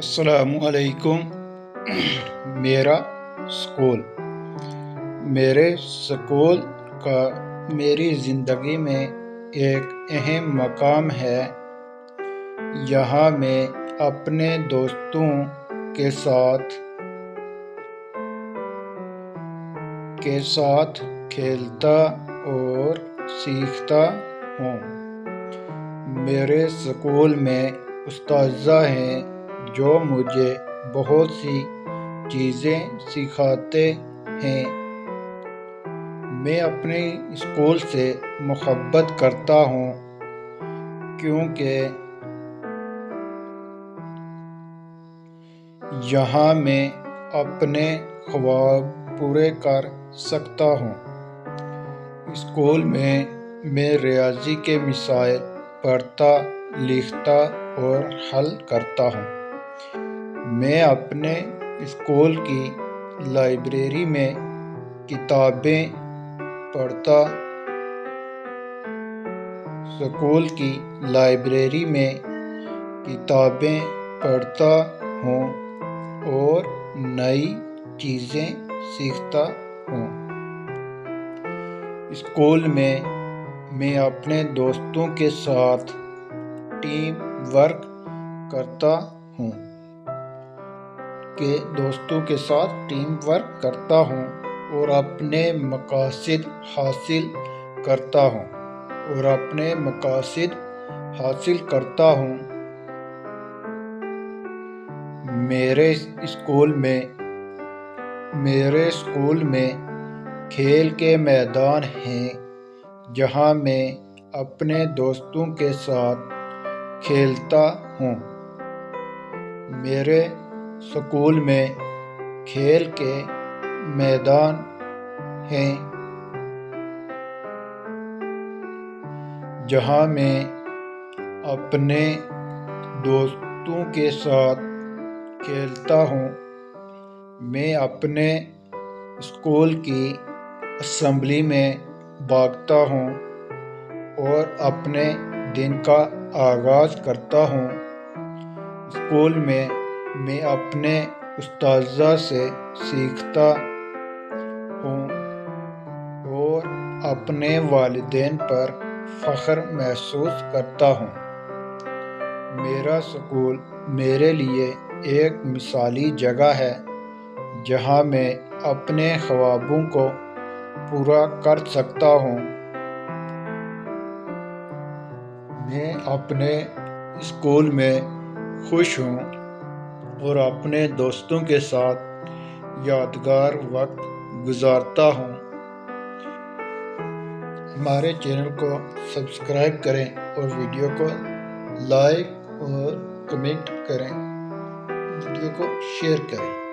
السلام علیکم۔ میرا سکول میرے سکول کا میری زندگی میں ایک اہم مقام ہے۔ یہاں میں اپنے دوستوں کے ساتھ کھیلتا اور سیکھتا ہوں۔ میرے سکول میں اساتذہ ہیں جو مجھے بہت سی چیزیں سکھاتے ہیں۔ میں اپنے اسکول سے محبت کرتا ہوں کیونکہ یہاں میں اپنے خواب پورے کر سکتا ہوں۔ اسکول میں ریاضی کے مسائل پڑھتا، لکھتا اور حل کرتا ہوں۔ میں اپنے اسکول کی لائبریری میں کتابیں پڑھتا ہوں اور نئی چیزیں سیکھتا ہوں۔ اسکول میں اپنے دوستوں کے ساتھ ٹیم ورک کرتا ہوں اور اپنے مقاصد حاصل کرتا ہوں۔ میرے اسکول میں کھیل کے میدان ہیں جہاں میں اپنے دوستوں کے ساتھ کھیلتا ہوں۔ میرے اسکول میں کھیل کے میدان ہیں جہاں میں اپنے دوستوں کے ساتھ کھیلتا ہوں۔ میں اپنے اسکول کی اسمبلی میں بھاگتا ہوں اور اپنے دن کا آغاز کرتا ہوں۔ اسکول میں اپنے اساتذہ سے سیکھتا ہوں اور اپنے والدین پر فخر محسوس کرتا ہوں۔ میرا اسکول میرے لیے ایک مثالی جگہ ہے جہاں میں اپنے خوابوں کو پورا کر سکتا ہوں۔ میں اپنے اسکول میں خوش ہوں اور اپنے دوستوں کے ساتھ یادگار وقت گزارتا ہوں۔ ہمارے چینل کو سبسکرائب کریں اور ویڈیو کو لائک اور کمنٹ کریں، ویڈیو کو شیئر کریں۔